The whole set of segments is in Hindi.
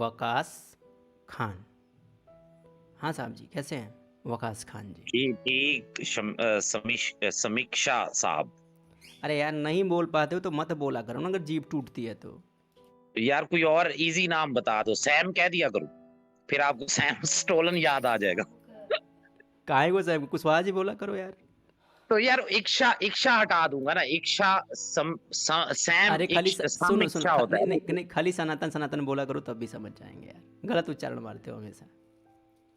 वकास खान। हाँ साहब जी, कैसे हैं वकास खान जी? जी ठीक समीक्षा साहब। अरे यार, नहीं बोल पाते हो तो मत बोला करो ना, अगर जीभ टूटती है तो। यार कोई और इजी नाम बता दो, सैम कह दिया करो, फिर आपको सैम स्टोलन याद आ जाएगा। काहे को साहब, कुशवाहा जी बोला करो यार। तो यार इक्षा इक्षा हटा दूंगा ना, इक्षा सैम अरे खाली सुनो सुनो समीक्षा होता नहीं, है ना। नहीं नहीं, खाली सनातन सनातन बोला करो तब भी समझ जाएंगे यार। गलत उच्चारण मारते हो हमेशा।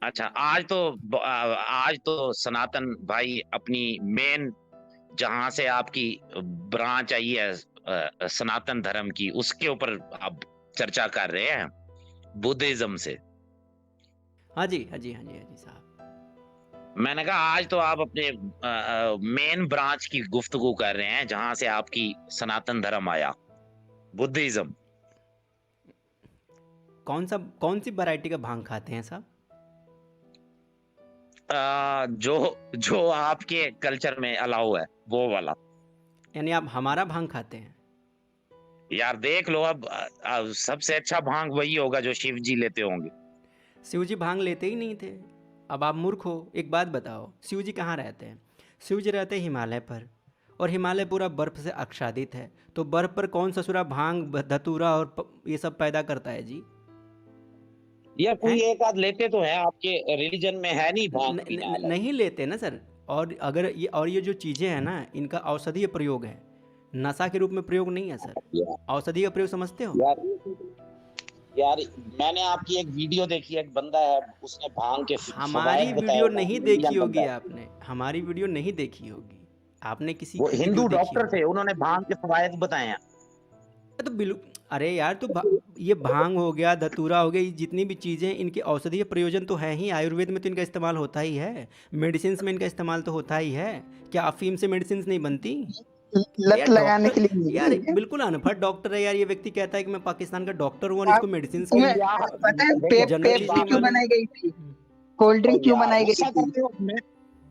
अच्छा, आज तो सनातन भाई अपनी मेन, जहां से आपकी ब्रांच आई है सनातन धर्म की, उसके ऊपर आप चर्चा कर रहे हैं, बुद्धिज्म से। हाँ जी हाँ जी हाँ जी हाँ जी साहब। मैंने कहा आज तो आप अपने मेन ब्रांच की गुफ्तगू कर रहे हैं, जहां से आपकी सनातन धर्म आया, बुद्धिज्म। कौन सी वैरायटी का भांग खाते हैं साहब? जो जो आपके कल्चर में अलाउ है वो वाला। यानी आप हमारा भांग खाते हैं? यार देख लो, अब सबसे अच्छा भांग वही होगा जो शिव जी लेते होंगे। शिव जी भांग लेते ही नहीं थे। अब आप मूर्ख हो। एक बात बताओ, शिव जी कहाँ रहते हैं? शिव जी रहते हैं हिमालय पर, और हिमालय पूरा बर्फ से आच्छादित है। तो बर्फ पर कौन ससुरा भांग धतूरा और ये सब पैदा करता है जी? यार हैं? कोई एक आध लेते तो है, आपके रिलीजन में है नहीं भांग पीना अलग। नहीं लेते ना सर। और ये जो चीज़ें हैं ना, इनका औषधीय प्रयोग है, नशा के रूप में प्रयोग नहीं है सर। यार औषधीय प्रयोग समझते हो? यार यार मैंने आपकी एक वीडियो देखी है, एक बंदा है उसने भांग के हमारी फवायद बताए, वीडियो वो नहीं देखी इंडियन बंदा होगी है। आपने। हमारी वीडियो नहीं देखी होगी। आपने किसी वो की वीडियो हिंदू देखी डॉक्टर होगी। थे, उन्होंने भांग के फवायद बताए हैं। तो बिल्कुल। अरे यार, तो ये भांग हो गया, धतूरा हो गया, ये जितनी भी चीज़ें, इनके औषधीय प्रयोजन तो है ही। आयुर्वेद में तो इनका इस्तेमाल होता ही है। मेडिसिन में इनका इस्तेमाल तो होता ही है। क्या अफीम से मेडिसिन नहीं बनती? अरे लत यार लगाने डॉक्टर, के लिए यार नहीं है। बिल्कुल अनपढ़ डॉक्टर है यार। ये व्यक्ति कहता है कि मैं पाकिस्तान का डॉक्टर हूँ और इसको मेडिसिन की तुम्हें यार पता है देखो, जनरल एक चीज़ पेप्सी नहीं बात क्यों है। मालूम? बनाई गई थी? कोल्ड ओ ड्रिंक क्यों यार बनाई गई गुस्सा थी? करते हो मैं।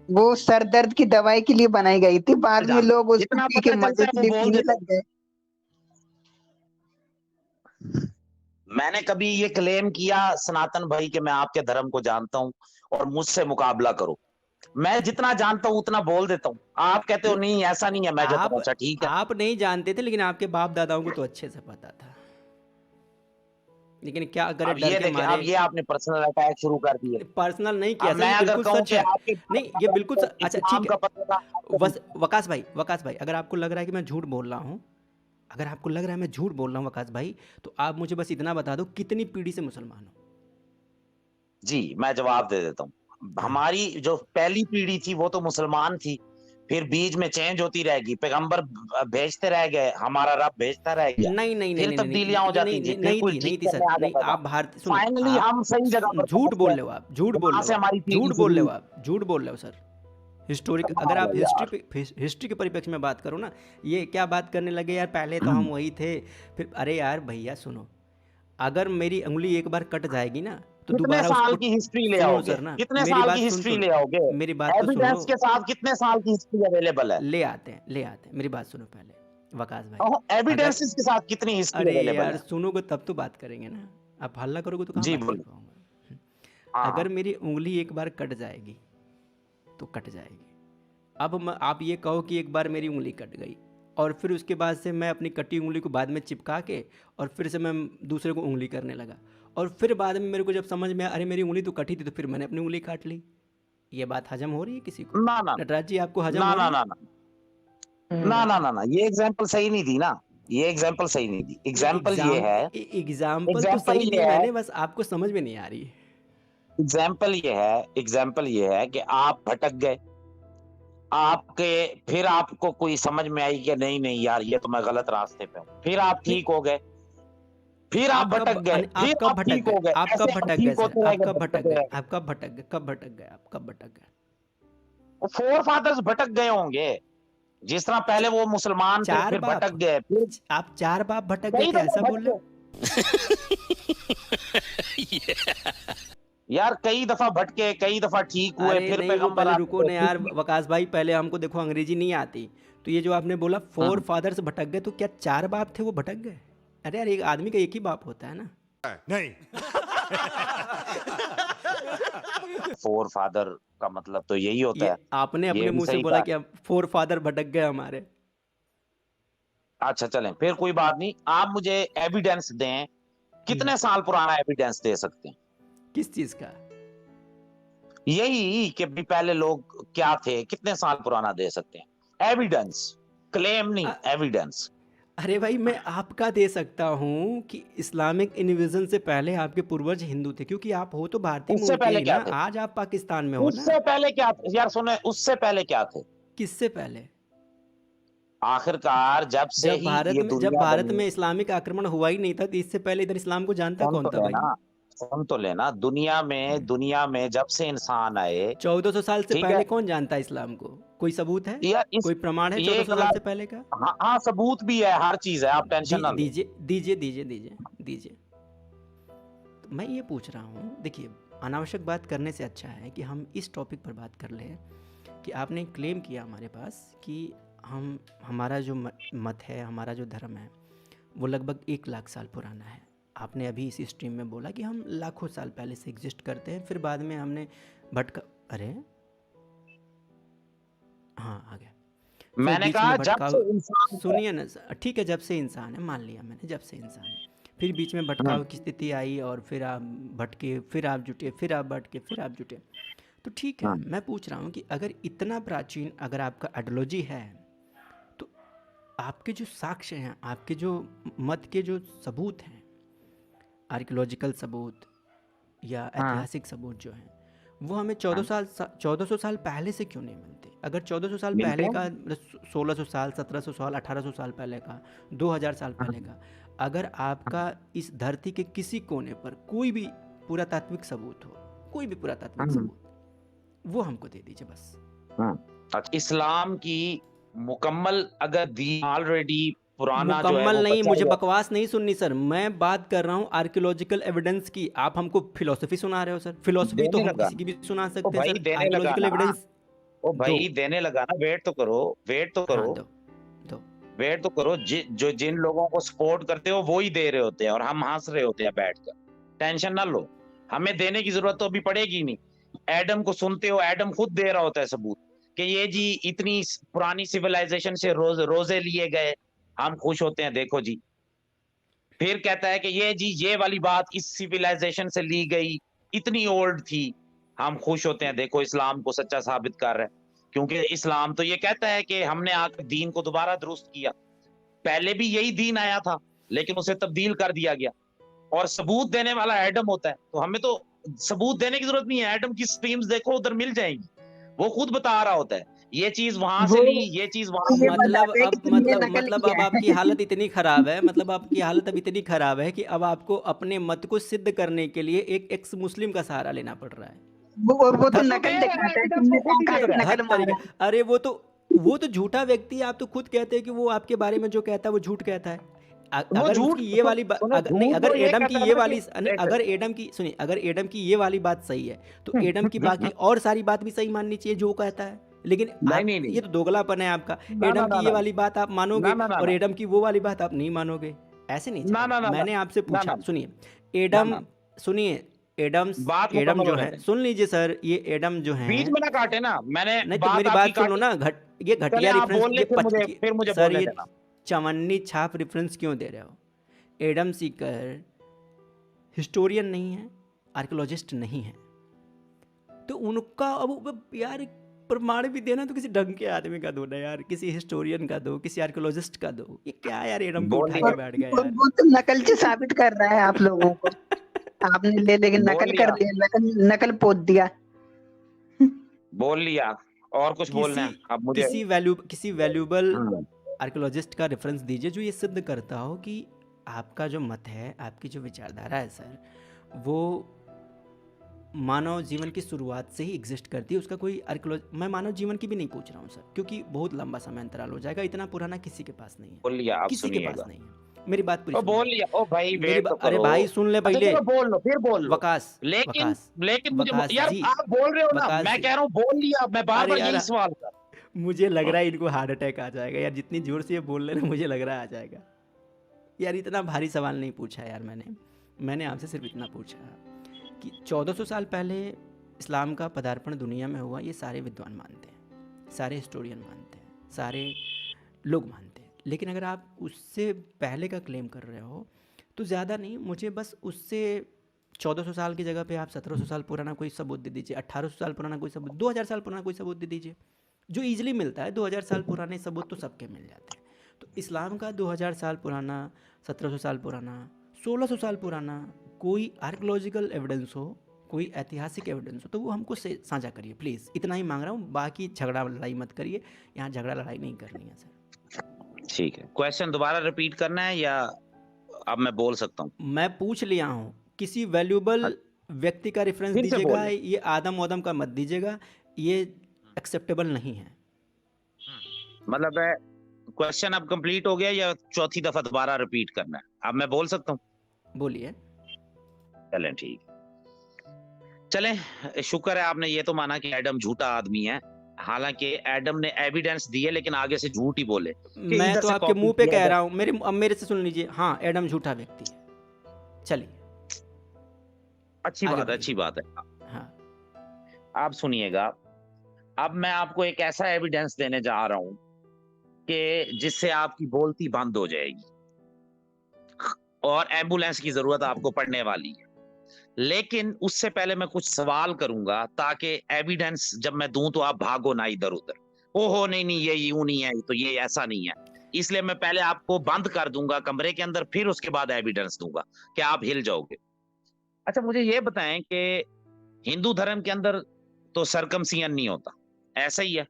वो सर दर्द की दवाई के लिए बनाई गई थी, बाद में जान लोग उसको जितना पी के पता चलता मजे है के वो लिए बोल पीने देता हूँ। लग गए। मैंने कभी ये क्लेम किया सनातन भाई कि मैं आपके धर्म को जानता हूँ और मुझसे मुकाबला करो? मैं जितना जानता हूँ उतना बोल देता हूँ। आप कहते हो नहीं, नहीं ऐसा नहीं है, मैं जता आप हूँ। अच्छा ठीक है। आप नहीं जानते थे, लेकिन आपके बाप दादाओं को तो अच्छे से पता था। लेकिन क्या करे, अब डर ये के देखिए, मारे। अब ये आपने पर्सनल अटैक शुरू कर दिए। पर्सनल नहीं अब किया सर, मैं ये अगर बिल्कुल कहूँ सच कि है। आपके बाप नहीं, ये दादा बिल्कुल को अच्छा इस्लाम ठीक है। का पता था, आपको नहीं। वकास भाई, अगर आपको लग रहा है कि मैं झूठ बोल रहा हूँ, अगर आपको लग रहा है मैं झूठ बोल रहा हूँ वकास भाई, तो आप मुझे बस इतना बता दो, कितनी पीढ़ी से मुसलमान हो? जी मैं जवाब दे देता हूँ। हाँ। हमारी जो पहली पीढ़ी थी वो तो मुसलमान थी, फिर बीच में चेंज होती रहेगी, पैगंबर भेजते रह गए, हमारा रब भेजता रह गया, नहीं नहीं नहीं फिर नहीं नहीं तब्दीलियां नहीं, हो ये जाती नहीं थी, नहीं फिर नहीं कोई थी, ठीक नहीं थी सर, करने आ नहीं। जाता था। आप भारतीय सुनो। फाइनली आप हम सही जगह पर झूठ पहुंच बोल गए, रहे हो, आप झूठ बोल वहां रहे से हो, आप हमारी पीढ़ी झूठ बोल शुरू रहे हो, हुई। आप झूठ बोल रहे हो सर। हिस्टोरिक, अगर कमाल आप है यार। हिस्ट्री के परिप्रेक्ष्य में बात करो ना, ये क्या बात करने लगे यार, पहले तो हम वही थे। फिर अरे यार भैया सुनो, अगर मेरी उंगली एक बार कट जाएगी ना, तो कितने दोबारा साल उसको। की हिस्ट्री ले सुनो आओगे? सर ना, कितने मेरी साल की बात सुन हिस्ट्री तो ले लो। आओगे? मेरी बात तो सुन लो। एविडेंस के साथ कितने साल की हिस्ट्री अवेलेबल है? ले आते हैं, मेरी बात सुनो पहले वकास भाई। अगर एविडेंसेस के साथ कितनी हिस्ट्री अरे अवेलेबल यार है? सुनोगे तब तो बात करेंगे ना। आप हल्ला करोगे तो कहाँ जी बात कर बोलो। पाऊंगा। हाँ अगर हाँ। मेरी उंगली एक बार कट जाएगी तो कट जाएगी। अब आप ये कहो कि एक बार मेरी उंगली कट गई, और फिर उसके बाद से मैं अपनी कटी उंगली को बाद में चिपका के, और फिर से मैं दूसरे को उंगली करने लगा, और फिर बाद में मेरे को जब समझ में आया अरे मेरी उंगली तो कटी थी, तो फिर मैंने अपनी उंगली काट ली। ये बात हजम हो रही है किसी को? ना ना नटराज जी, आपको हजम ना हो ना रही है? ना ना ना ना ना ना, ये एग्जाम्पल सही नहीं दी ना। ये एग्जाम्पल सही नहीं दी। नहीं, एग्जाम्पल तो एग्जाम्पल सही दी ये है मैंने, बस आपको समझ में नहीं आ रही है। एग्जाम्पल ये है कि आप भटक गए, आपके फिर आपको कोई समझ में आई कि नहीं नहीं यार ये तो मैं गलत रास्ते पे हूँ, फिर आप नहीं, ठीक हो गए, फिर आप भटक गए, फिर आप कब आप भटक ठीक गए? हो गए, आप कब ऐसे आप भटक गए ठीक सर? होते रह आप गए, कब भटक भटकते गए? रह गए। आप कब भटक गए? कब भटक गए? आप कब भटक गए? फोर फादर्स भटक गए होंगे, जिस तरह पहले वो मुसलमान थे चार फिर बाप। भटक गए, फिर आप चार बाप भटक गए कई थे, दफा ऐसा भटक बोल रहे हो? गए। यार कई दफा भटके, कई दफा ठीक हुए, अरे फिर नहीं, वो पैगंबर पहले आते रुको थे, ना फिर यार वकास भाई, पहले हमको देखो अंग्रेजी नहीं आती। तो ये जो आपने बोला फोर हम्म। फादर्स भटक गए, तो क्या चार बाप थे वो भटक गए? अरे यार, एक आदमी का एक ही बाप होता है ना। नहीं। फोर फादर का मतलब तो यही होता ये है। आपने ये अपने भी मुंह से सही बोला कहा। कि फोर फादर भटक गए हमारे। अच्छा चलें, फिर कोई बात नहीं, आप मुझे एविडेंस दें, कितने साल पुराना एविडेंस दे सकते हैं? किस चीज का? यही कि भी पहले लोग क्या थे, कितने साल पुराना दे सकते हैं एविडेंस? क्लेम नहीं, अ- एविडेंस। अरे भाई, मैं आपका दे सकता हूँ कि इस्लामिक इन्वेजन से पहले आपके पूर्वज हिंदू थे, क्योंकि आप हो तो भारतीय उससे मूल के पहले ही क्या ना। थे? आज आप पाकिस्तान में हो ना। उससे पहले क्या थे यार? सुने, उससे पहले क्या थे? किससे पहले? आखिरकार जब से ही ये जब दुनिया भारत बनी, में इस्लामिक आक्रमण हुआ ही नहीं था, तो इससे पहले इधर इस्लाम को जानता सुन कौन तो था भाई? लेना, सुन तो लेना, दुनिया में जब से इंसान आए, 1400 साल से ठीक है पहले कौन जानता है इस्लाम को? कोई सबूत है? यार, इस कोई प्रमाण है ये 1400 साल से गलत। पहले का? हाँ हाँ, सबूत भी है, हर चीज है, आप टेंशन ना लो। दीजिए दीजिए दीजिए दीजिए दीजिए। तो मैं ये पूछ रहा हूँ, देखिए, अनावश्यक बात करने से अच्छा है कि हम इस टॉपिक पर बात कर लें कि आपने क्लेम किया हमारे पास कि हमारा जो मत है, हमारा जो धर्म है, वो लगभग 1 लाख साल पुराना है। आपने अभी इसी स्ट्रीम में बोला कि हम लाखों साल पहले से एग्जिस्ट करते हैं, फिर बाद में हमने भटका। अरे हाँ, आ गया। फिर मैंने बीच कहा में जब भटकाव। से इंसान सुनिए ना, ठीक है, जब से इंसान है, मान लिया मैंने, जब से इंसान है, फिर बीच में भटकाव की स्थिति आई, और फिर आप भटके, फिर आप जुटे, फिर आप भटके, फिर आप जुटे। तो ठीक है, मैं पूछ रहा हूँ कि अगर इतना प्राचीन अगर आपका आइडियोलॉजी है, तो आपके जो साक्ष्य हैं, आपके जो मत के जो सबूत हैं, आर्कियोलॉजिकल सबूत या ऐतिहासिक सबूत जो हैं, वो हमें 1400 साल पहले से क्यों नहीं मिलते? अगर 1400 साल मिलते पहले हैं। का, 1600 साल, 1700 साल, 1800 साल पहले का, 2000 साल पहले का, अगर आपका इस धरती के किसी कोने पर कोई भी पुरातात्विक सबूत हो, कोई भी पुरातात्विक सबूत, वो हमको दे दीजिए बस। अच्छा, इस्लाम की मुकम्मल अगर दी ऑलरेडी पुराना जो है मुकम्मल वो नहीं, बचा मुझे हुआ। बकवास नहीं सुननी सर, मैं बात कर रहा हूँ आर्कियोलॉजिकल एविडेंस की। आप हमको फिलोसफी सुना रहे हो सर? फिलोसफी तो देने हम लगा किसी की भी सुना ओ सकते हैं भाई, सर। देने लगा आर्कियोलॉजिकल ना। एविडेंस ओ दो। भाई, देने लगा ना। वेट तो करो, वेट तो हाँ, करो, दो दो। वेट तो करो। जो जिन लोगों को सपोर्ट करते हो वो ही दे रहे होते हैं, और हम हंस रहे होते हैं बैठकर। टेंशन ना लो, हमें देने की जरूरत तो अभी पड़ेगी नहीं। एडम को सुनते हो, एडम खुद दे रहा होता है सबूत कि ये जी इतनी पुरानी सिविलाइजेशन से रोजे लिए गए, हम खुश होते हैं, देखो जी। फिर कहता है कि ये जी ये वाली बात इस सिविलाइजेशन से ली गई, इतनी ओल्ड थी, हम खुश होते हैं, देखो इस्लाम को सच्चा साबित कर रहा है। क्योंकि इस्लाम तो ये कहता है कि हमने आकर दीन को दोबारा दुरुस्त किया। पहले भी यही दीन आया था, लेकिन उसे तब्दील कर दिया गया, और सबूत देने वाला एडम होता है। तो हमें तो सबूत देने की जरूरत नहीं है, एडम की स्ट्रीम्स देखो, उधर मिल जाएंगी। वो खुद बता रहा होता है, ये चीज वहां से वो ली, ये चीज वहां से ये ली। मतलब बताते हैं कि अब तुमने नकल मतलब अब किया आपकी है। हालत इतनी खराब है, मतलब आपकी हालत अब इतनी खराब है कि अब आपको अपने मत को सिद्ध करने के लिए एक एक्स मुस्लिम का सहारा लेना पड़ रहा है। वो तो वो तो नकल दे रहा है, दिखाता है, एविडेंस तुमने वो खुद ही कहाँ दे से रहा है। नकल हद तरीके। मारा। अरे वो तो झूठा व्यक्ति है। आप तो खुद कहते हैं कि वो आपके बारे में जो कहता है वो झूठ कहता है। वो अगर झूठ उसकी ये वाली सुनो, नहीं, झूठ अगर वो ये एडम की कहता है ये ना वाली कि अगर एडम की, सुनिए, अगर एडम की ये वाली बात सही है, तो एडम की बाकी और सारी बात भी सही माननी चाहिए जो वो कहता है। लेकिन नहीं आप, नहीं ये नहीं, तो दोगलापन है आपका। ना ना एडम ना की ये ना वाली बात आप ना मानोगे ना ना और ना एडम की वो वाली बात आप नहीं मानोगे। ऐसे नहीं ना ना चलेगा। ना मैंने आपसे ना पूछा, ना सुनिए, ना एडम, ना, सुनिए, बात एडम मुकम्मल जो होने है, दें। सुन लीजिए सर, ये एडम जो है, बीच में ना काटे ना, मैंने नहीं तो बात मेरी आपकी बात सुन लो काटी। ना। ये चले घटिया आप रेफरेंस, बोल ले, फिर मुझे सर, बोलने ये देना। चवन्नी छाप रेफरेंस क्यों दे रहे हो? एडम सीकर हिस्टोरियन नहीं है, आर्कियोलॉजिस्ट नहीं है, तो उनका अब यार प्रमाण भी देना तो किसी ढंग के आदमी का दो ना यार, किसी हिस्टोरियन का दो, किसी आर्कियोलॉजिस्ट का दो। ये क्या यार, एडम को बोल उठा लिया, के बैठ गया यार। वो तो नकलची साबित कर रहा है आप लोगों को। आपने लेकिन बोल नकल लिया, कर दिया, नकल पोत दिया। बोल लिया। और कुछ बोलना है अब मुझे? किसी वैल्यूबल हम्म, आर्कियोलॉजिस्ट का रेफरेंस दीजिए जो ये सिद्ध करता हो कि आपका जो मत है, आपकी जो विचारधारा है सर, वो मानव जीवन की शुरुआत से ही एग्जिस्ट करती है। उसका कोई मैं मानव जीवन की भी नहीं पूछ रहा हूँ सर, क्योंकि बहुत लंबा समय अंतराल हो जाएगा। इतना पुराना किसी के पास नहीं है, बोल लिया, आप किसी के पास सुनिएगा। नहीं है। मेरी बात पूरी ओ बोल सुनिए। लिया, ओ भाई मेरी वेट तो अरे करो। भाई सुन ले अच्छा पहले। चलो बोल लो, फिर बोल लो। वकास, लेकिन वकास, लेकिन मुझे वकास यार, जी, आप बोल रहे हो ना, वकास मैं जी। कह रहा हूँ बोल लिया, मैं बार अरे बार यार, यही सवाल कर। मुझे लग रहा है इनको हार्ट अटैक आ जाएगा यार, जितनी जोर से ये बोल रहे हैं ना, मुझे लग रहा है आ जाएगा यार। इतना भारी सवाल नहीं पूछा यार मैंने। मैंने आपसे सिर्फ इतना पूछा कि 1400 साल पहले इस्लाम का पदार्पण दुनिया में हुआ, ये सारे विद्वान मानते हैं, सारे हिस्टोरियन मानते हैं, सारे लोग मानते हैं। लेकिन अगर आप उससे पहले का क्लेम कर रहे हो तो ज़्यादा नहीं, मुझे बस उससे 1400 साल की जगह पे आप 1700 साल पुराना कोई सबूत दे दीजिए, 1800 साल पुराना कोई सबूत, 2000 साल पुराना कोई सबूत दे दीजिए, जो ईजिली मिलता है। 2000 साल पुराने सबूत तो सबके मिल जाते हैं। तो इस्लाम का 2000 साल पुराना, 1700 साल पुराना, 1600 साल पुराना कोई आर्कियोलॉजिकल एविडेंस हो, कोई ऐतिहासिक एविडेंस हो, तो वो हमको साझा करिए प्लीज़। इतना ही मांग रहा हूँ, बाकी झगड़ा लड़ाई मत करिए, यहाँ झगड़ा लड़ाई नहीं करनी है सर। ठीक है, क्वेश्चन दोबारा रिपीट करना है या अब मैं बोल सकता हूँ? मैं पूछ लिया हूँ, किसी वैल्यूएबल व्यक्ति का रेफरेंस फिर से दीजिएगा, बोलिए। ये आदम वादम का मत दीजिएगा, ये एक्सेप्टेबल नहीं है। मतलब क्वेश्चन अब कंप्लीट हो गया या चौथी दफा दोबारा रिपीट करना है? अब मैं बोल सकता हूँ? बोलिए। चलें, ठीक। चलें, शुक्र है आपने ये तो माना कि एडम झूठा आदमी है। हालांकि एडम ने एविडेंस दिए लेकिन आगे से झूठ ही बोले कि मैं इधर तो से आपके कॉपी मुंह पे किया कह इधर- रहा हूँ, अब मेरे से सुन लीजिए। हाँ, एडम झूठा व्यक्ति है। चलिए अच्छी आगे बात है, बढ़िए। अच्छी बात है। हाँ, आप सुनिएगा, अब मैं आपको एक ऐसा एविडेंस देने जा रहा हूं कि जिससे आपकी बोलती बंद हो जाएगी और एम्बुलेंस की जरूरत आपको पड़ने वाली है। लेकिन उससे पहले मैं कुछ सवाल करूंगा ताकि एविडेंस जब मैं दूं तो आप भागो ना इधर उधर, ओहो नहीं नहीं ये यूं नहीं है, तो ये ऐसा नहीं है। इसलिए मैं पहले आपको बंद कर दूंगा कमरे के अंदर, फिर उसके बाद एविडेंस दूंगा कि आप हिल जाओगे। अच्छा, मुझे ये बताएं कि हिंदू धर्म के अंदर तो सरकमसिजन नहीं होता, ऐसा ही है?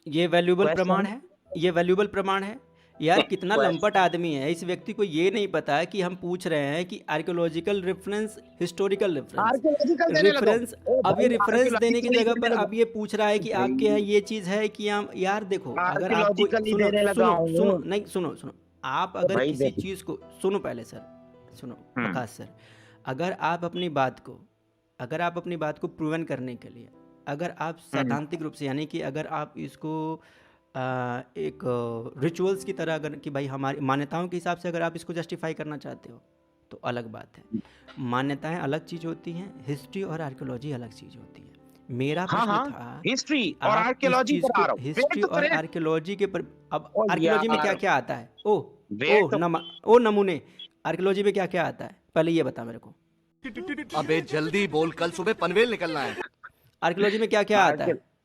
ये वैल्यूबल Question? प्रमाण है, ये वैल्यूबल प्रमाण है। यार कितना Question? लंपट आदमी है, इस व्यक्ति को ये नहीं पता है कि हम पूछ रहे हैं कि archaeological reference, historical reference, archaeological देने लगो। रेफरेंस। ओ अब ये भाई, रेफरेंस देने की आर्कियोलॉजिकल जगह देने पर लगो। अब ये पूछ रहा है कि आपके यहाँ ये चीज़ है कि हम, यार देखो, अगर आपको आर्कियोलॉजिकल ही सुनो देने लगा सुनो हूँ। सुनो नहीं, सुनो सुनो, आप अगर भाई किसी देखो। चीज़ को सुनो, पहले सर सुनो, वकास सर, अगर आप अपनी बात को प्रूवन करने के लिए, अगर आप सैद्धांतिक रूप से, यानी कि अगर आप इसको एक रिचुअल्स की तरह, अगर कि भाई हमारी मान्यताओं के हिसाब से अगर आप इसको जस्टिफाई करना चाहते हो तो अलग बात है। मान्यताएं अलग चीज़ होती हैं, हिस्ट्री और आर्कियोलॉजी अलग चीज़ होती है। मेरा हाँ, प्रश्न हाँ, था हिस्ट्री कि और आप इस आर्कियोलॉजी चीज़ पर आ को, रहा हूँ। हिस्ट्री वेट तो और करें। आर्कियोलॉजी के पर, अब ओ आर्कियोलॉजी में यार। क्या क्या आता है? वेट तो- नमूने, आर्कियोलॉजी में क्या क्या आता है, पहले ये बता मेरे को। अबे जल्दी बोल, कल सुबह पनवेल निकलना है। आर्कियोलॉजी में क्या क्या आता है?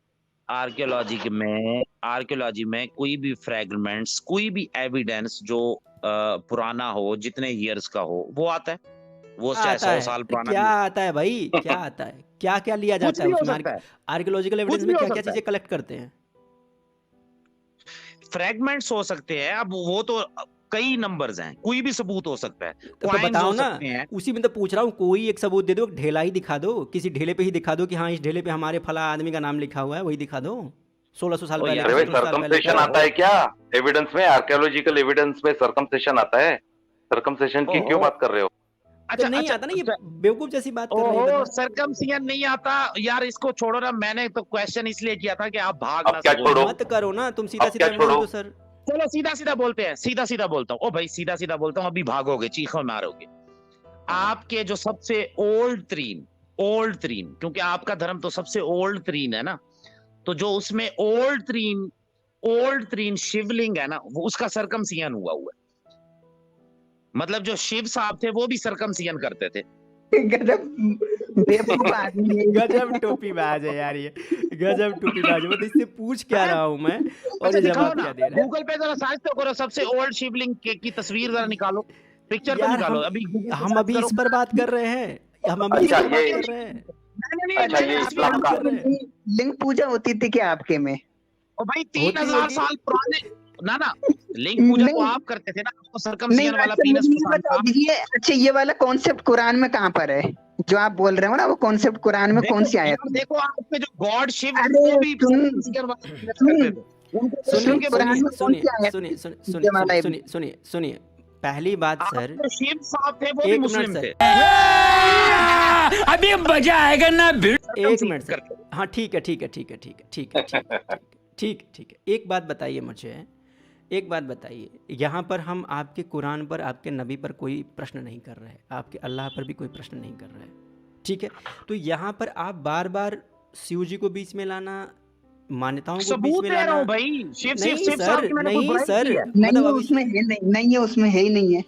आर्कियोलॉजी में कोई भी फ्रेगमेंट्स, कोई भी एविडेंस जो पुराना हो, जितने ईयर्स का हो, वो आता है। वो चाहे आता 100 है, साल पुराना क्या भी हो। आता है भाई, क्या आता है, क्या क्या लिया कुछ जाता है भी हो उसमें? सकता है, आर्कियोलॉजिकल कुछ एविडेंस भी में हो क्या क्या सकता है। चीज़ें कलेक्ट करते हैं? फ्रेगमेंट्स हो सकते हैं, अब वो तो कई नंबर्स हैं, कोई भी सबूत हो सकता है। तो Coins बताओ हो ना, सकते हैं। उसी में तो पूछ रहा हूँ, कोई एक सबूत दे दो, ढेला ही दिखा दो, किसी ढेले पे ही दिखा दो कि हाँ इस ढेले पे हमारे फला आदमी का नाम लिखा हुआ है, वही दिखा दो। 1600 साल ओ पहले यार, का, अरे भाई 1700 साल पहले सर्कमसेशन का। आता है क्या एविडेंस में? आर्कियोलॉजिकल एविडेंस में सर्कमसेशन आता है? सर्कमसेशन की क्यों ओहो। बात कर रहे हो? तो अच्छा नहीं अच्छा आता ना, ये बेवकूफ जैसी बात कर रहे हैं ओहो, बंदा। सरकमसिजन नहीं आता यार, इसको छोड़ो ना। मैंने तो क्वेश्चन इसलिए किया था कि आप भाग अब ना क्या सको। छोड़ो? मत करो ना, तुम सीधा अब सीधा क्या बोल छोड़ो? दो सर। चलो सीधा सीधा बोलते हैं, सीधा सीधा बोलता हूँ। ओ भाई, सीधा सीधा बोलता हूँ, अभी भागोगे, चीखो मारोगे। आपके जो सबसे ओल्ड तरीन, क्योंकि आपका धर्म तो सबसे ओल्ड तरीन है ना, तो जो उसमें ओल्ड तरीन शिवलिंग है ना, वो उसका सर्कमसिजन हुआ है। मतलब जो शिव साहब थे वो भी सर्कमसिजन करते थे। गजब बेवकूफ आदमी है। गजब टोपीबाज है यार ये, गजब टोपीबाज है। मैं तो इससे पूछ क्या रहा हूँ मैं, और अच्छा ये दिखाओ जवाब ना, क्या दे रहा है? गूगल पे जरा सर्च तो करो, सबसे ओल्ड शिवलिंग की तस्वीर जरा निकालो, पिक्चर तो यार निकालो। अभी हम अभी इस पर बात कर रहे हैं, हम अभी इस अच्छा, पर बात ये- कर रहे हैं। नहीं, अच्छा, मैं ये तस्वीर इस्लाम का- कर रहे हैं। लिंग पूजा होती थी क्या आपके में? ओ भाई, होती 3000 होगी। साल पुराने ना लिंग पूजा तो नहीं। आप करते थे ना, आपको नहीं, सर्कमसिजन वाला अच्छा पीनस मुझे ये पसंद बता था। दीजिए, अच्छा ये वाला कॉन्सेप्ट कुरान में कहाँ पर है जो आप बोल रहे हो ना, वो कॉन्सेप्ट कुरान में कौन सी आयत में? देखो आपके जो गॉड शिव अरे वो भी सुन- सर्कमसिजन वाला पीनस करते थे। उनको सुनिए उनके कुरान बदले में कौन सी आयत सुनिए है? सुनिए ये सुनिए वाला है। सुनिए सुनिए सुनिए, पहली बात सर, जो शिव साहब थे वो भी एक मिनट मुस्लिम सर। थे। अभी मजा आएगा ना। एक मिनट सर, करते थे। हाँ ठीक है, एक बात बताइए मुझे एक बात बताइए, यहाँ पर हम आपके कुरान पर, आपके नबी पर कोई प्रश्न नहीं कर रहे, आपके अल्लाह पर भी कोई प्रश्न नहीं कर रहे, ठीक है? तो यहाँ पर आप बार बार शिव जी को बीच में लाना, मान्यताओं को बीच सबूत में दे रहा लाना, हूँ भाई, शिव शिव नहीं शिव साहब सर, की मैंने कोई नहीं बुराई सर, की है? नहीं मतलब है अब उसमें, है नहीं है उसमें, है ही नहीं है।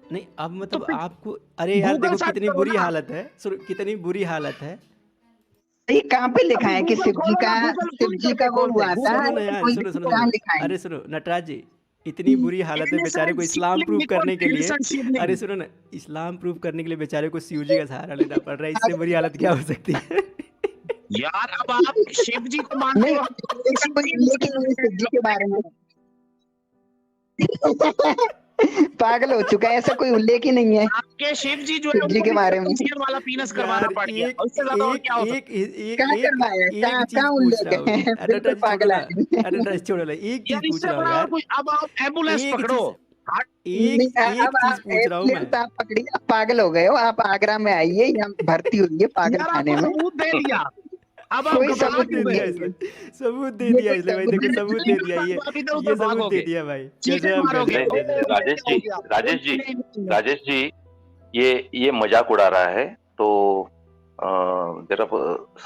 नहीं, अब तो मतलब फिर आपको, अरे यार गूगल देखो सर्च कितनी करो बुरी ना। हालत है, सुनो कितनी बुरी हालत है। ये कहाँ पे लिखा अभी है कि गूगल शिव जी खोलो का, ना, गूगल शिव क्यों नहीं जी का करते वो खोलते? हुआ था? सुनो ना यार, कोई सुनो भी सुनो कहाँ सुनो, लिखा है? अरे सुनो नटराज जी, इतनी बुरी हालत है बेचारे को इस्लाम प्रूव करने के लिए, अरे सुनो ना, इस्लाम प्रूव करने के लिए बेचारे को शिव जी का सहारा लेना पड़ रहा है, इससे बुरी हालत क्या हो सकती है? यार अब आप शिव जी को मानते नहीं, हो, ऐसा कोई उल्लेख ही नहीं है शिव जी के बारे में। पागल हो चुका है, ऐसा कोई उल्लेख ही नहीं है आपके शिव जी जो है शिव जी उनको के भी बारे में। circumcision वाला पीनस करवाना यार पड़ गया, एक और इससे ज्यादा और एक क्या हो एक सकता है? एक कहाँ एक करवाया? एक कहाँ चीज कहाँ पूछ रहा उल्लेख हूँ, है? अरे बिल्कुल नटराज छोड़ो पागल ना, आदमी। अरे नटराज छोड़ो ना, एक चीज यार पूछ इससे रहा हूँ बड़ा और यार, कोई, अब आप एम्बुलेंस एक पकड़ो। चीज, नहीं, एक अब चीज आप पूछ रहा हूँ मैं। एम्बुलेंस आप पकड़िए, आप पागल हो गए हो। आप आगरा में आइए, यहाँ भर्ती हुई है पागल यार खाने आपको में। सबूत दे दिया, अब आप कोई घबरा सबूत क्यों दे नहीं दिया है, गए? इसने, सबूत दे ये दिया कोई इसने भाई, सबूत देखो नहीं सबूत है। दे दिया, आप इधर ये उधर सबूत दे भागोगे, दिया भाई, चीखें गजब मारोगे, गजब। नहीं ओ राजेश क्या हो जी, गया? राजेश जी, नहीं, नहीं, नहीं। राजेश जी, ये मजाक उड़ा रहा है, तो जरा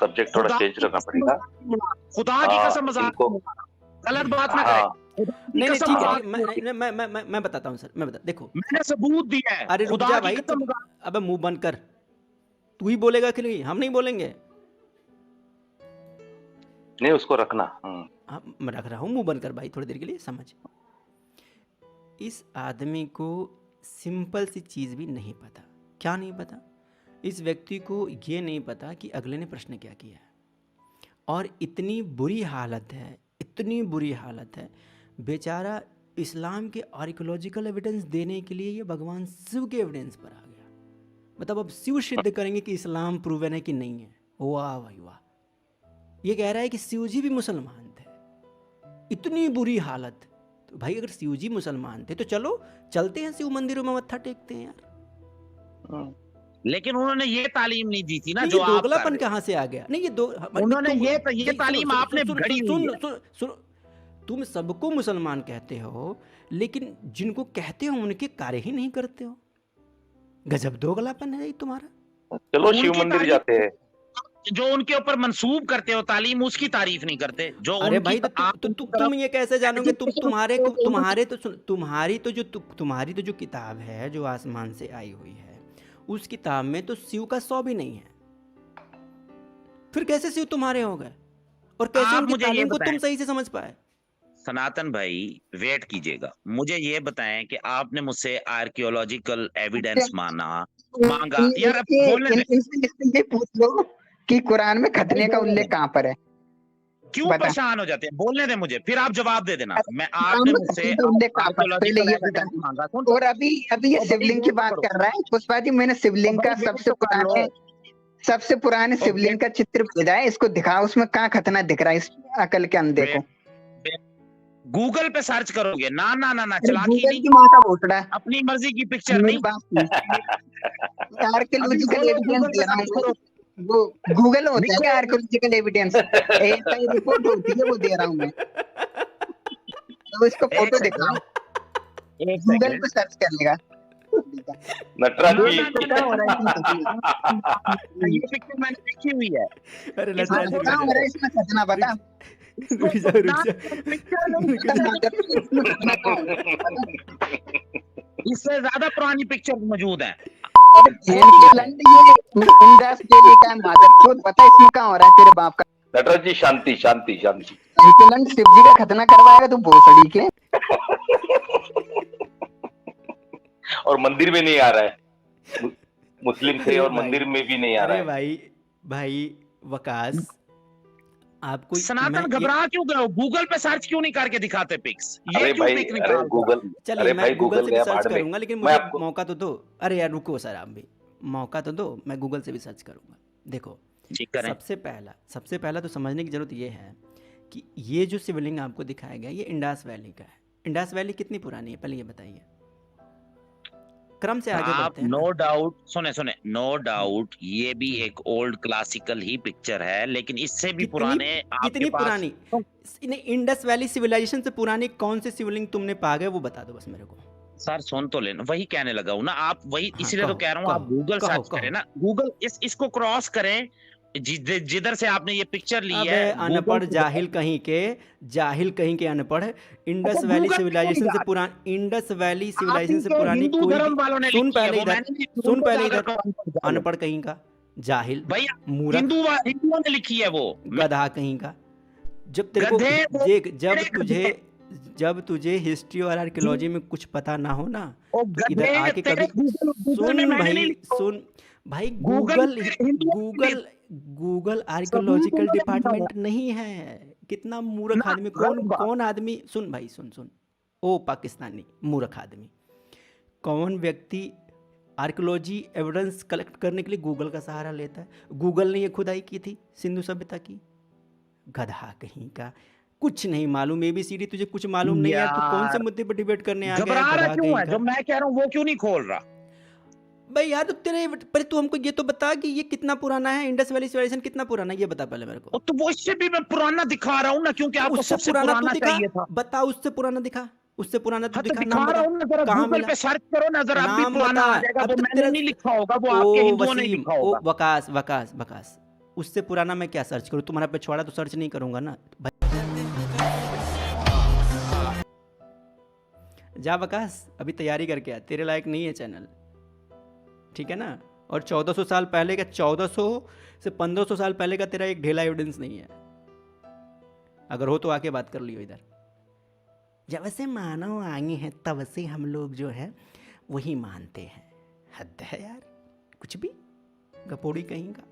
सब्जेक्ट थोड़ा खुदा चेंज की करना कसम पड़ेगा। मजाक नहीं हुआ, खुदा की कसम मजाक इनको, नहीं हुआ, गलत बात ना करें, हाँ, खुदा की नहीं नहीं कसम ठीक है, मजाक ठीक है, नहीं हुआ। मैं बताता हूँ सर, मैं बता, देखो मैंने सबूत दिया है, अरे रुक खुदा जा की भाई, कसम तुम मजाक। अबे मुंह बंद कर, तू ही बोलेगा कि नहीं, हम नहीं बोलेंगे। नहीं उसको रखना। हाँ मैं रख रहा हूँ, मुंह बंद कर भाई थोड़ी देर के लिए, समझ। इस आदमी को सिंपल सी चीज़ भी नहीं पता। क्या नहीं पता? इस व्यक्ति को ये नहीं पता कि अगले ने प्रश्न क्या किया है, और इतनी बुरी हालत है, इतनी बुरी हालत है, बेचारा इस्लाम के आर्कियोलॉजिकल एविडेंस देने के लिए ये भगवान शिव के एविडेंस पर आ गया। मतलब अब शिव सिद्ध करेंगे कि इस्लाम प्रूवन है कि नहीं है। वाह भाई वाह, ये कह रहा है कि शिव जी भी मुसलमान थे। इतनी बुरी हालत, तो भाई अगर शिव जी मुसलमान थे तो चलो चलते हैं शिव मंदिरों में मत्था टेकते हैं यार। लेकिन उन्होंने ये तालीम नहीं दी थी ना नहीं जो ये आप कर दोगलापन रहे हो। कहाँ से आ गया? नहीं ये दो उन्होंने तुम- ये नहीं, तालीम सुनो, आपने सुनो, घड़ी हुई सुन है। सुन सुन, तुम सबको मुसलमान कहते हो, लेकिन जिनको कहते हो उनके कार्य ही नहीं करते हो। गजब दोगलापन है ये तुम्हारा। चलो शिव उनकी मंदिर तारीफ जाते हैं। जो उनके ऊपर मंसूब करते हो तालीम, उसकी तारीफ नहीं करते जो अरे उनकी भाई तो आप उनकी तरफ तुम ये कैसे जानोगे? तुम्हारे education तुम्हारी तो जो किताब है जो आसमान से आई हुई है, उस किताब में तो शिव का 100 भी नहीं है। फिर कैसे शिव तुम्हारे हो गए, और कैसे आप उनकी मुझे ये तालीम को बताएं। तुम सही से समझ पाए? सनातन भाई वेट कीजिएगा, मुझे ये बताएं कि आपने मुझसे आर्कियोलॉजिकल एविडेंस मांगा यार, अब बोलने दे। इनसे ये पूछ लो कि कुरान में खतने का उल्लेख कहाँ पर है? क्यों बता। परेशान हो जाते हैं? बोलने दे मुझे, फिर आप जवाब दे देना। मैं कुरान आपने में मुझसे खतने का उल्लेख कहाँ पर है? पहले आर्कियोलॉजिकल ये बता। एविडेंस मांगा। सुन, और अभी अभी ये और बड़ी शिवलिंग की वेट बात करो, कर रहा है पुष्पा जी। मैंने शिवलिंग और का बड़ी वेट कर लो। सबसे पुराने और शिवलिंग का चित्र भेजा है, इसको दिखाओ, उसमें कहाँ खतना दिख रहा है इस अकल के अंधे को? गूगल पे सर्च करोगे ना, ना ना ना, अरे चलाकी गूगल नहीं, की माँ का भोसड़ा, अपनी मर्जी की पिक्चर मेरी नहीं। बात सुन। आर्कियोलॉजिकल खोलो एविडेंस गूगल दे पे रहा हूँ सर्च मैं। करो। वो गूगल होता है लिखो। क्या आर्कियोलॉजिकल एविडेंस? ऐसा रिपोर्ट होती है, वो दे रहा हूँ मैं। तो इसको एक फोटो सेकंड, दिखाओ, एक गूगल सेकंड। पे सर्च कर लेगा। नटराज ये जी, देखो क्या हो रहा है इसमें? ये पिक्चर मैंने देखी हुई है। अरे इसमें नटराज जी रुक क्या हो जा, रहा है इसमें खतना? बता। रुक जा रुक जा, पिक्चर नहीं, खतना कर, इसमें खतना क्या हो रहा है? बता। इससे ज्यादा पुरानी पिक्चर मौजूद है। लंड ये इंडस वैली का मादरचोद, बता इसमें क्या हो रहा है तेरे बाप का? नटराज जी शांति शांति शांति। लंड शिव जी का खतना करवाएगा तू भोसड़ी के? और मंदिर में नहीं आ रहा है, मुस्लिम थे अरे और भाई, मंदिर में भी नहीं आ रहा अरे है। भाई वकास, आपको सनातन मैं घबरा क्यों गए हो? गूगल पे सर्च क्यों नहीं करके दिखाते पिक्स? ये अरे क्यों भाई, पिक अरे निकाल गूगल, चलिए अरे मैं भाई गूगल गूगल से भी गया सर्च भाड़ में। करूंगा, लेकिन मैं मुझे आपको मौका तो दो। अरे यार रुको सर, आप भी मौका तो दो, मैं गूगल से भी सर्च करूंगा। देखो ठीक करें। सबसे पहला तो समझने की जरूरत ये है कि ये जो शिवलिंग आपको दिखाया गया ये इंडास वैली का है। इंडास वैली कितनी पुरानी है पहले ये बताइए? क्रम से आगे आप बढ़ते हैं ना। नो डाउट सुने नो डाउट ये भी एक ओल्ड क्लासिकल ही पिक्चर है, लेकिन इससे भी कितनी पुराने आपके कितनी पास पुरानी? इंडस वैली सिविलाइजेशन से पुरानी कौन से शिवलिंग तुमने पा गए वो बता दो बस मेरे को। सर सुन तो लेना, वही कहने लगा हूं ना, आप वही हाँ, इसीलिए तो कहो, कह रहा हूँ, आप कहो, गूगल कहो, सर्च कहो। करें ना, गूगल इसको क्रॉस करें, जिधर से आपने ये पिक्चर ली अबे है, अनपढ़ जाहिल कहीं के अनपढ़। इंडस वैली गूगल सिविलाइजेशन से करेगा। पुरानी, इंडस वैली आप सिविलाइजेशन से इनके पुरानी हिंदू कोई धर्म भी, वालों ने सुन लिखी है, पहले वो इधर, मैंने नहीं, सुन उनको पहले जाकर इधर, कमेंट डालो। अनपढ़ कहीं का, जाहिल, भैया मूर्ख, हिंदुओं ने लिखी है वो। गधा कहीं का। जब तेरे को गधे वो देख, तेरे जब तुझे हिस्ट्री और आर्कियोलॉजी में कुछ पता ना हो ना, ओ तो इधर गधे आके तेरे कभी गूगल में मैंने नहीं लिखा। सुन भाई, गूगल तेरे हिंदुओं ने गूगल गूगल सभी आर्कियोलॉजिकल गूगल डिपार्टमेंट नहीं है। कितना मूर्ख ना, आदमी, गलत बात। कौन आदमी, सुन भाई, सुन, ओ पाकिस्तानी मूर्ख आदमी, कौन व्यक्ति आर्कियोलॉजी एविडेंस कलेक्ट करने के लिए गूगल का सहारा लेता है? गूगल ने ये खुदाई की थी सिंधु सभ्यता की, गधा कहीं का, कुछ नहीं मालूम, ABCD तुझे कुछ मालूम नहीं है, तू कौन से यार, मुद्दे पर डिबेट करने आ गया घबरा है, रहा गधा क्यों कहीं है? का। जो मैं कह रहा हूँ वो क्यों नहीं खोल रहा? भाई यार, तो तेरे पहले तू हमको ये तो बता कि ये कितना पुराना है, इंडस वैली सिविलाइजेशन कितना पुराना है, ये बता पहले मेरे को। तो वो इससे भी मैं पुराना दिखा रहा हूँ ना, क्योंकि आपको उससे सबसे पुराना तू पुराना दिखा, चाहिए था। बता, उससे पुराना दिखा, उससे पुराना तू हाँ तो दिखा, दिखा नाम रहा बता, हूँ ना, जरा कहाँ गूगल मिला? पे सर्च करो ना, जरा अब भी नाम पुराना बता। आ जाएगा। अब वो तो मैंने तेरा नहीं लिखा होगा, वो आपके हिंदुओं ने वसीम, लिखा ओ होगा। वकास, उससे पुराना मैं क्या सर्च करूँ? तुम्हारा पिछवाड़ा तो सर्च नहीं करूंगा ना भाई। जा वकास, अभी तैयारी करके आ, तेरे लायक नहीं है चैनल, ठीक है ना? और 1400 साल पहले का, 1400 से 1500 साल पहले का तेरा एक ढेला एविडेंस नहीं है। अगर हो तो आके बात कर लियो इधर। जब से मानव आगे हैं तब से हम लोग जो है वही मानते हैं। हद है यार, कुछ भी गपोड़ी कहीं का।